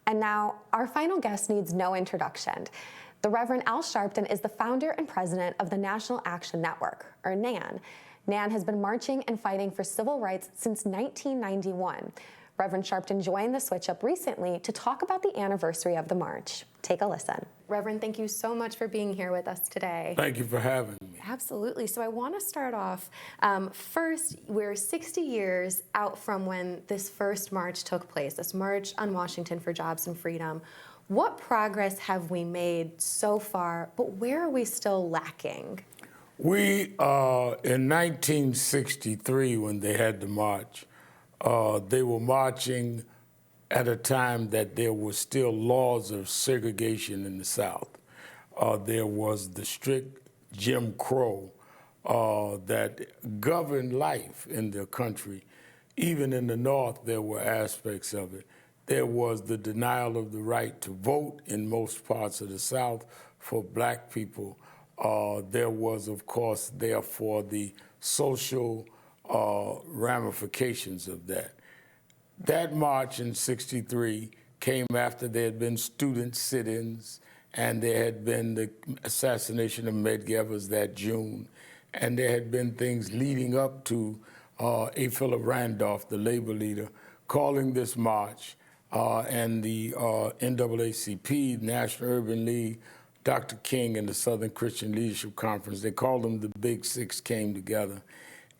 And now, our final guest needs no introduction. The Reverend Al Sharpton is the founder and president of the National Action Network, or NAN. NAN has been marching and fighting for civil rights since 1991. Reverend Sharpton joined the Switch Up recently to talk about the anniversary of the march. Take a listen. Reverend, thank you so much for being here with us today. Thank you for having me. Absolutely. So I want to start off, first, we're 60 years out from when this first march took place, this March on Washington for Jobs and Freedom. What progress have we made so far, but where are we still lacking? We, in 1963, when they had the march, they were marching at a time that there were still laws of segregation in the South. There was the strict Jim Crow that governed life in the country. Even in the North, there were aspects of it. There was the denial of the right to vote in most parts of the South for black people. There was, of course, therefore, the social ramifications of that. That march in '63 came after there had been student sit-ins, and there had been the assassination of Medgar Evers that June, and there had been things leading up to A. Philip Randolph, the labor leader, calling this march, and the NAACP, National Urban League, Dr. King, and the Southern Christian Leadership Conference, they called them the Big Six, came together.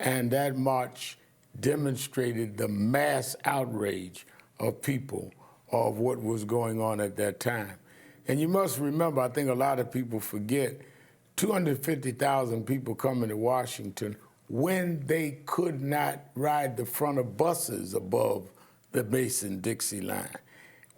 And that march demonstrated the mass outrage of people of what was going on at that time. And you must remember, I think a lot of people forget, 250,000 people coming to Washington when they could not ride the front of buses above the Mason-Dixie line,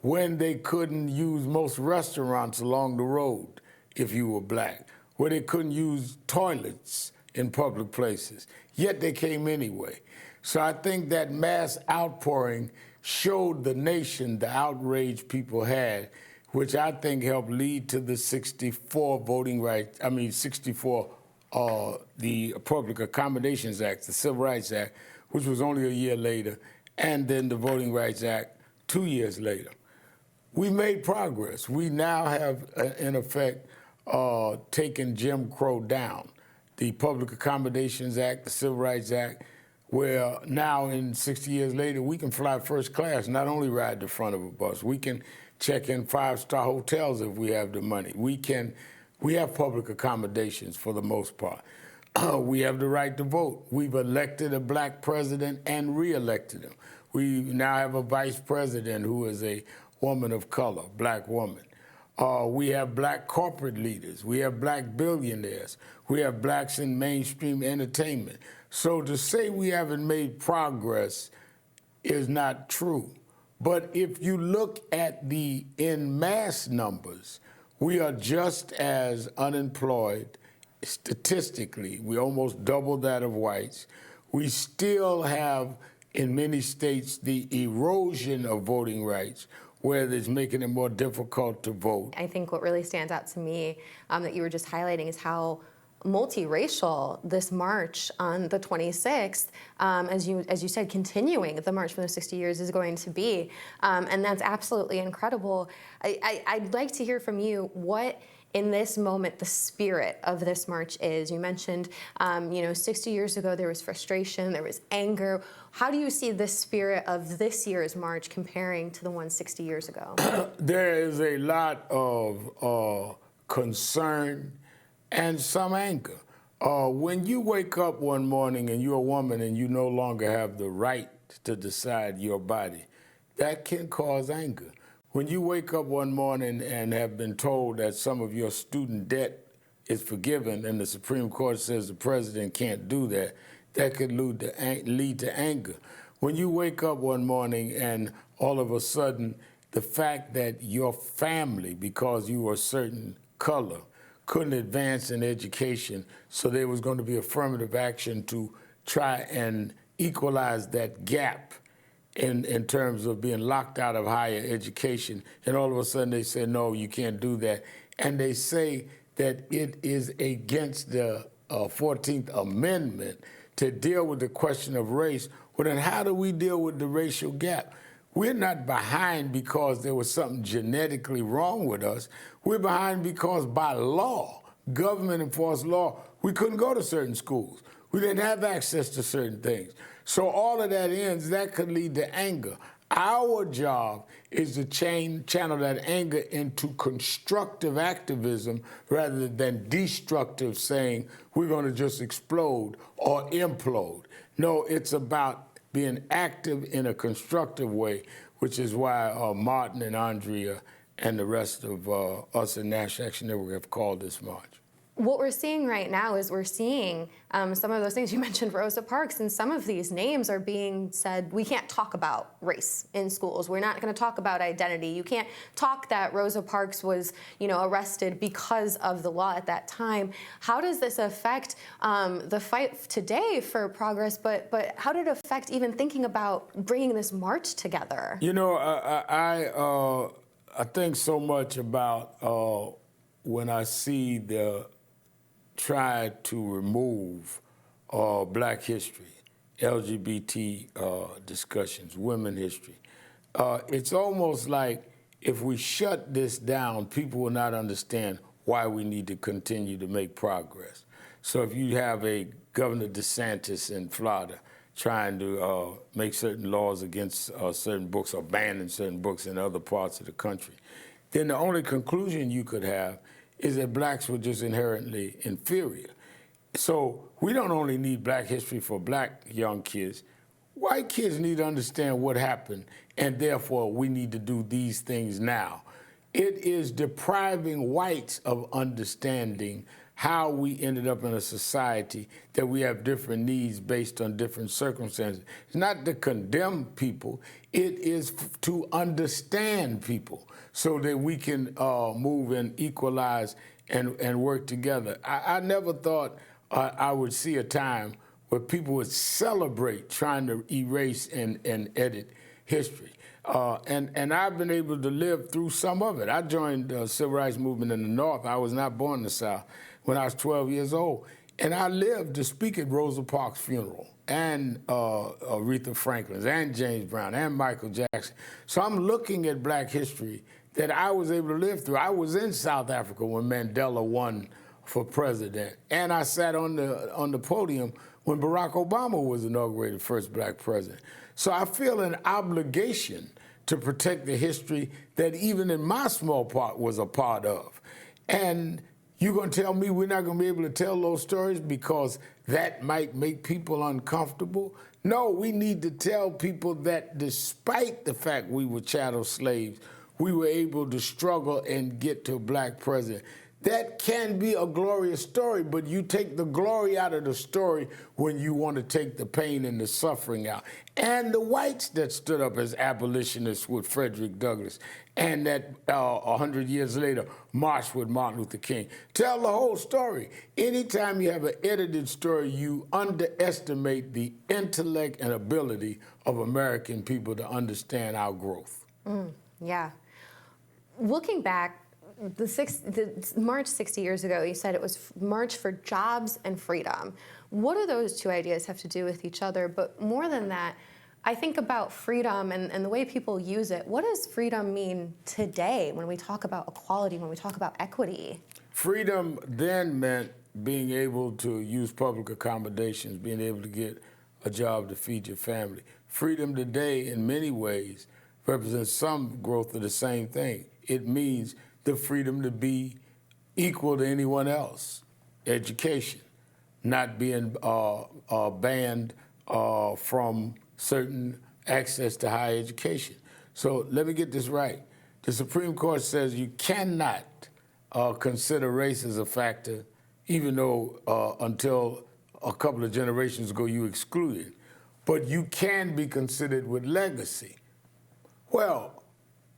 when they couldn't use most restaurants along the road if you were black, where they couldn't use toilets in public places, yet they came anyway. So I think that mass outpouring showed the nation the outrage people had, which I think helped lead to the 64 voting rights, the Public Accommodations Act, the Civil Rights Act, which was only a year later, and then the Voting Rights Act 2 years later. We made progress. We now have, in effect, taken Jim Crow down. The Public Accommodations Act, the Civil Rights Act, where now in 60 years later, we can fly first class, not only ride the front of a bus, we can check in 5-star hotels if we have the money. We have public accommodations for the most part. We have the right to vote. We've elected a black president and re-elected him. We now have a vice president who is a woman of color, black woman. We have black corporate leaders. We have black billionaires. We have blacks in mainstream entertainment. So to say we haven't made progress is not true. But if you look at the en masse numbers, we are just as unemployed statistically. We almost double that of whites. We still have, in many states, the erosion of voting rights, where it's making it more difficult to vote. I think what really stands out to me that you were just highlighting is how multiracial this march on the 26th, as you said, continuing the march for the 60 years is going to be. And that's absolutely incredible. I'd like to hear from you what, in this moment, the spirit of this march is. You mentioned, 60 years ago there was frustration, there was anger. How do you see the spirit of this year's march comparing to the one 60 years ago? There is a lot of concern and some anger. When you wake up one morning and you're a woman and you no longer have the right to decide your body, that can cause anger. When you wake up one morning and have been told that some of your student debt is forgiven and the Supreme Court says the president can't do that, that could lead to anger. When you wake up one morning and all of a sudden the fact that your family, because you were a certain color, couldn't advance in education, so there was going to be affirmative action to try and equalize that gap in terms of being locked out of higher education. And all of a sudden they say, no, you can't do that. And they say that it is against the 14th Amendment to deal with the question of race. Well, then how do we deal with the racial gap? we're not behind because there was something genetically wrong with us. We're behind because by law, government-enforced law, we couldn't go to certain schools. We didn't have access to certain things. So all of that ends, that could lead to anger. Our job is to channel that anger into constructive activism rather than destructive, saying we're going to just explode or implode. No, it's about being active in a constructive way, which is why Martin and Andrea and the rest of us in National Action Network have called this march. What we're seeing right now is we're seeing some of those things. You mentioned Rosa Parks, and some of these names are being said, we can't talk about race in schools. We're not going to talk about identity. You can't talk that Rosa Parks was, arrested because of the law at that time. How does this affect the fight today for progress, but how did it affect even thinking about bringing this march together? I think so much about when I see the try to remove black history, LGBT discussions, women history. It's almost like if we shut this down, people will not understand why we need to continue to make progress. So if you have a Governor DeSantis in Florida trying to make certain laws against certain books or banning certain books in other parts of the country, then the only conclusion you could have is that blacks were just inherently inferior. So we don't only need black history for black young kids. White kids need to understand what happened, and therefore we need to do these things now. It is depriving whites of understanding how we ended up in a society that we have different needs based on different circumstances. It's not to condemn people, it is to understand people so that we can move and equalize and work together. I never thought I would see a time where people would celebrate trying to erase and edit history. And I've been able to live through some of it. I joined the civil rights movement in the North. I was not born in the South when I was 12 years old. And I lived to speak at Rosa Parks' funeral, and Aretha Franklin's, and James Brown, and Michael Jackson. So I'm looking at black history that I was able to live through. I was in South Africa when Mandela won for president, and I sat on the podium when Barack Obama was inaugurated first black president. So I feel an obligation to protect the history that even in my small part was a part of. And you're going to tell me we're not going to be able to tell those stories because that might make people uncomfortable? No, we need to tell people that despite the fact we were chattel slaves, we were able to struggle and get to a black president. That can be a glorious story, but you take the glory out of the story when you want to take the pain and the suffering out. And the whites that stood up as abolitionists with Frederick Douglass and that 100 years later marched with Martin Luther King. Tell the whole story. Anytime you have an edited story, you underestimate the intellect and ability of American people to understand our growth. Yeah. Looking back, the March 60 years ago, you said it was March for Jobs and Freedom. What do those two ideas have to do with each other? But more than that, I think about freedom and the way people use it. What does freedom mean today when we talk about equality, when we talk about equity? Freedom then meant being able to use public accommodations, being able to get a job to feed your family. Freedom today, in many ways, represents some growth of the same thing. It means the freedom to be equal to anyone else. Education, not being banned from certain access to higher education. So let me get this right. The Supreme Court says you cannot consider race as a factor, even though until a couple of generations ago you excluded. But you can be considered with legacy. Well,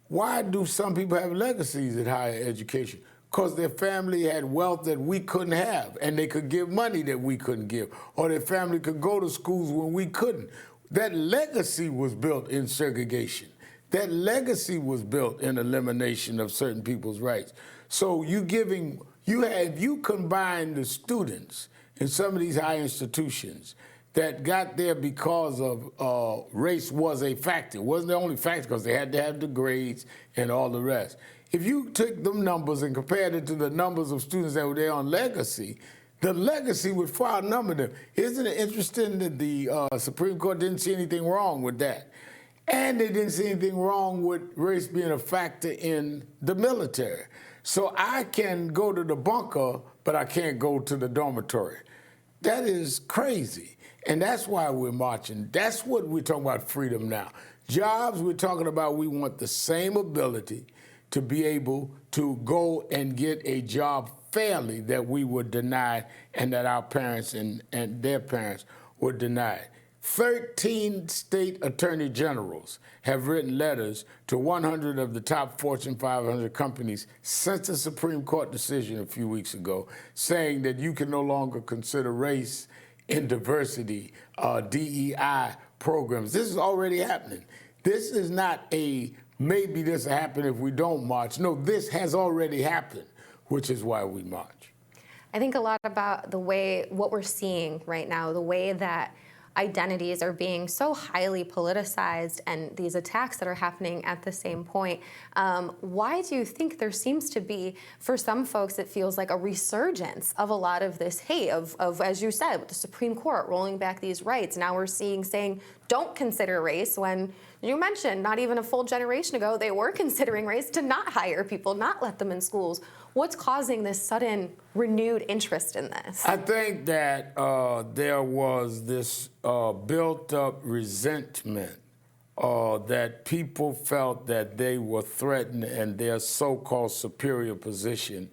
why do some people have legacies at higher education? Because their family had wealth that we couldn't have, and they could give money that we couldn't give, or their family could go to schools when we couldn't. That legacy was built in segregation. That legacy was built in elimination of certain people's rights. So if you combine the students in some of these high institutions that got there because of race was a factor. It wasn't the only factor because they had to have the grades and all the rest. If you took them numbers and compared it to the numbers of students that were there on legacy, the legacy would far outnumber them. Isn't it interesting that the Supreme Court didn't see anything wrong with that? And they didn't see anything wrong with race being a factor in the military. So I can go to the bunker, but I can't go to the dormitory. That is crazy. And that's why we're marching. That's what we're talking about, freedom now. Jobs, we're talking about we want the same ability to be able to go and get a job fairly that we were denied and that our parents and their parents were denied. 13 state attorney generals have written letters to 100 of the top Fortune 500 companies since the Supreme Court decision a few weeks ago, saying that you can no longer consider race in diversity, DEI programs. This is already happening. This is not a maybe this will happen if we don't march. No, this has already happened, which is why we march. I think a lot about what we're seeing right now, the way that identities are being so highly politicized and these attacks that are happening at the same point. Why do you think there seems to be, for some folks, it feels like a resurgence of a lot of this hate of as you said, with the Supreme Court rolling back these rights? Now we're saying, don't consider race when you mentioned not even a full generation ago, they were considering race to not hire people, not let them in schools. What's causing this sudden renewed interest in this? I think that there was this built-up resentment that people felt that they were threatened and their so-called superior position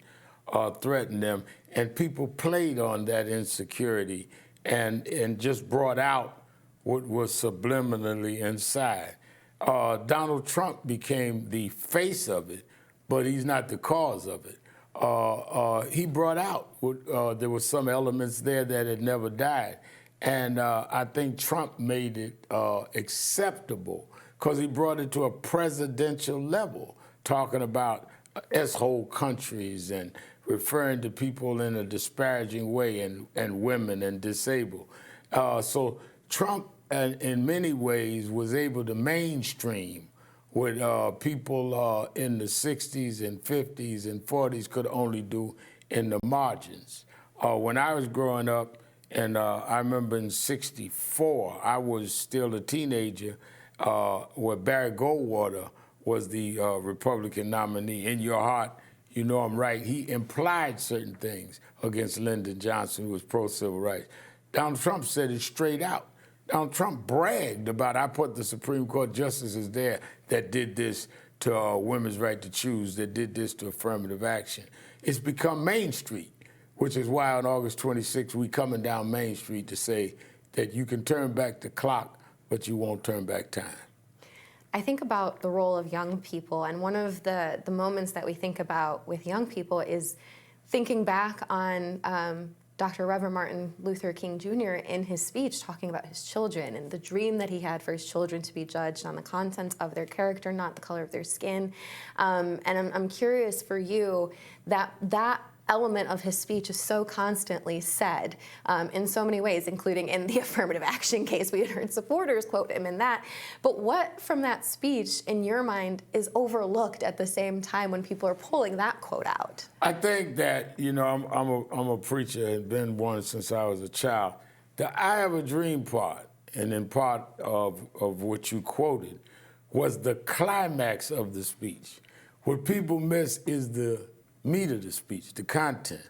threatened them, and people played on that insecurity and just brought out what was subliminally inside. Donald Trump became the face of it, but he's not the cause of it. He brought out, there were some elements there that had never died. And I think Trump made it acceptable because he brought it to a presidential level, talking about S-hole countries and referring to people in a disparaging way and women and disabled. So Trump, in many ways, was able to mainstream what people in the 60s and 50s and 40s could only do in the margins. When I was growing up, and I remember in '64, I was still a teenager, where Barry Goldwater was the Republican nominee. In your heart, you know I'm right. He implied certain things against Lyndon Johnson, who was pro-civil rights. Donald Trump said it straight out. Donald Trump bragged about, I put the Supreme Court justices there that did this to women's right to choose, that did this to affirmative action. It's become Main Street, which is why on August 26th, we coming down Main Street to say that you can turn back the clock, but you won't turn back time. I think about the role of young people, and one of the moments that we think about with young people is thinking back on Dr. Reverend Martin Luther King Jr. in his speech talking about his children and the dream that he had for his children to be judged on the contents of their character, not the color of their skin. And I'm curious for you that element of his speech is so constantly said in so many ways, including in the affirmative action case. We had heard supporters quote him in that. But what from that speech, in your mind, is overlooked at the same time when people are pulling that quote out? I think that, you know, I'm a preacher and been one since I was a child. The I have a dream part, and in part of what you quoted, was the climax of the speech. What people miss is the meat of the speech, the content.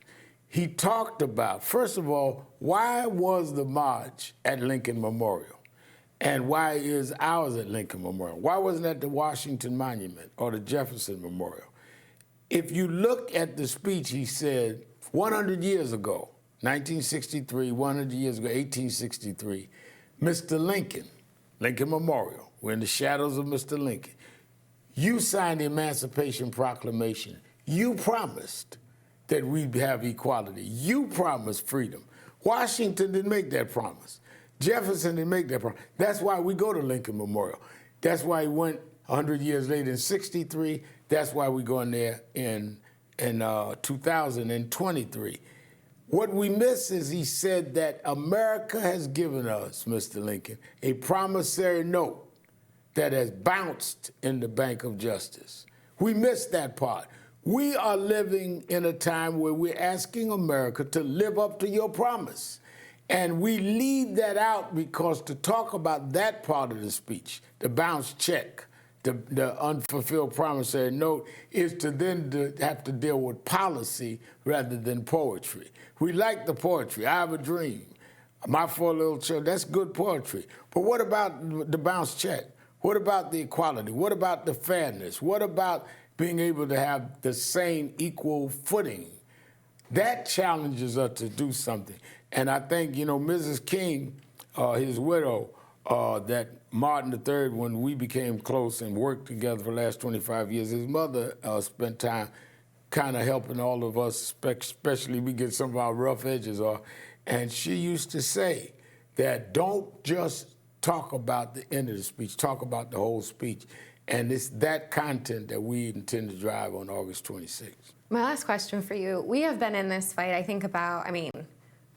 He talked about, first of all, why was the march at Lincoln Memorial? And why is ours at Lincoln Memorial? Why wasn't it at the Washington Monument or the Jefferson Memorial? If you look at the speech, he said 100 years ago, 1963, 100 years ago, 1863, Mr. Lincoln, Lincoln Memorial, we're in the shadows of Mr. Lincoln. You signed the Emancipation Proclamation. You promised that we'd have equality. You promised freedom. Washington didn't make that promise. Jefferson didn't make that promise. That's why we go to Lincoln Memorial. That's why he went 100 years later in '63. That's why we go in there in 2023. What we miss is he said that America has given us, Mr. Lincoln, a promissory note that has bounced in the Bank of Justice. We missed that part. We are living in a time where we're asking America to live up to your promise. And we leave that out because to talk about that part of the speech, the bounced check, the unfulfilled promissory note, is to then have to deal with policy rather than poetry. We like the poetry. I have a dream. My four little children, that's good poetry. But what about the bounced check? What about the equality? What about the fairness? What about being able to have the same equal footing? That challenges us to do something. And I think, Mrs. King, his widow, that Martin III, when we became close and worked together for the last 25 years, his mother spent time kind of helping all of us, especially we get some of our rough edges off. And she used to say that don't just talk about the end of the speech, talk about the whole speech. And it's that content that we intend to drive on August 26th. My last question for you. We have been in this fight, I think about,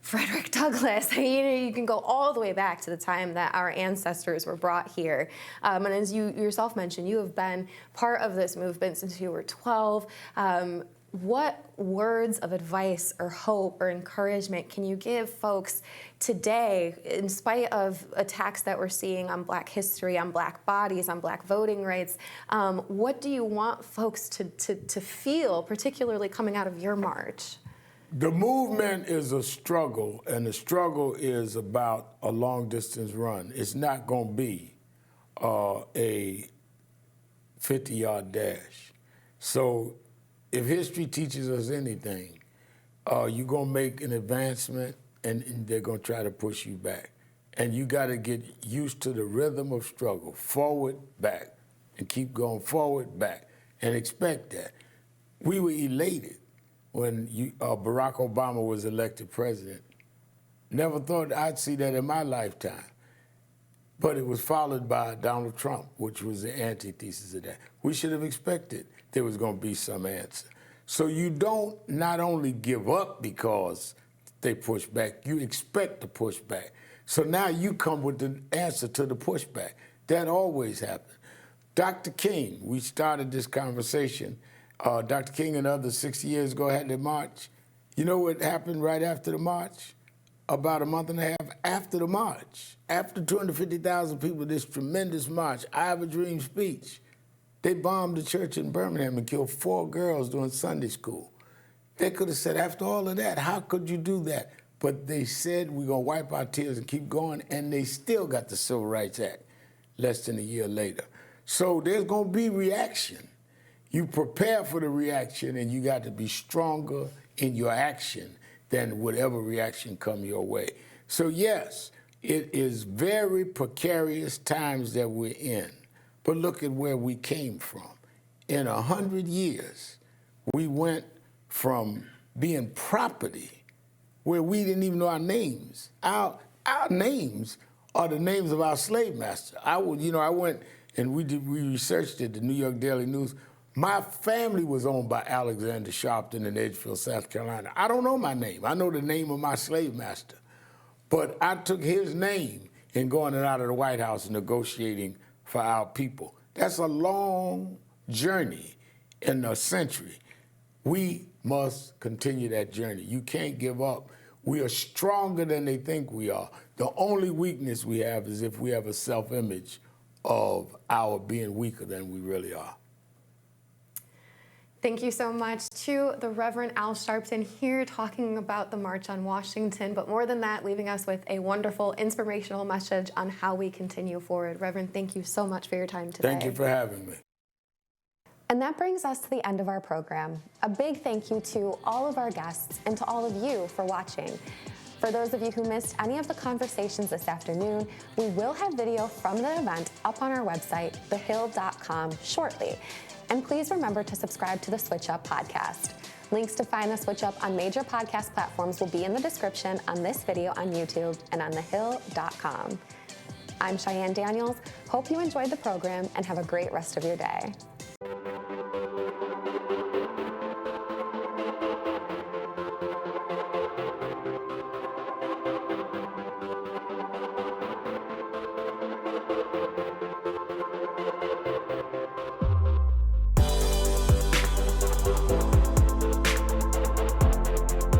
Frederick Douglass. You can go all the way back to the time that our ancestors were brought here. And as you yourself mentioned, you have been part of this movement since you were 12. What words of advice or hope or encouragement can you give folks today, in spite of attacks that we're seeing on Black history, on Black bodies, on Black voting rights? What do you want folks to feel, particularly coming out of your march? The movement is a struggle, and the struggle is about a long-distance run. It's not going to be a 50-yard dash. So if history teaches us anything, you're going to make an advancement, and they're going to try to push you back. And you got to get used to the rhythm of struggle, forward, back, and keep going forward, back, and expect that. We were elated when Barack Obama was elected president. Never thought I'd see that in my lifetime. But it was followed by Donald Trump, which was the antithesis of that. We should have expected there was going to be some answer. So you don't not only give up because they push back, you expect to push back. So now you come with the answer to the pushback. That always happens. Dr. King, we started this conversation. Dr. King and others 60 years ago had their march. You know what happened right after the march? About a month and a half after the march, after 250,000 people, this tremendous march, I Have a Dream speech, they bombed the church in Birmingham and killed 4 girls during Sunday school. They could have said, after all of that, how could you do that? But they said, we're going to wipe our tears and keep going, and they still got the Civil Rights Act less than a year later. So there's going to be reaction. You prepare for the reaction, and you got to be stronger in your action than whatever reaction come your way. So yes, it is very precarious times that we're in, but look at where we came from. In 100 years, we went from being property where we didn't even know our names. Our names are the names of our slave master. I went and we researched it, the New York Daily News. My family was owned by Alexander Sharpton in Edgefield, South Carolina. I don't know my name. I know the name of my slave master. But I took his name in going out of the White House and negotiating for our people. That's a long journey in a century. We must continue that journey. You can't give up. We are stronger than they think we are. The only weakness we have is if we have a self-image of our being weaker than we really are. Thank you so much to the Reverend Al Sharpton here talking about the March on Washington, but more than that, leaving us with a wonderful, inspirational message on how we continue forward. Reverend, thank you so much for your time today. Thank you for having me. And that brings us to the end of our program. A big thank you to all of our guests and to all of you for watching. For those of you who missed any of the conversations this afternoon, we will have video from the event up on our website, thehill.com, shortly. And please remember to subscribe to the Switch Up podcast. Links to find the Switch Up on major podcast platforms will be in the description on this video on YouTube and on thehill.com. I'm Cheyanne Daniels. Hope you enjoyed the program and have a great rest of your day.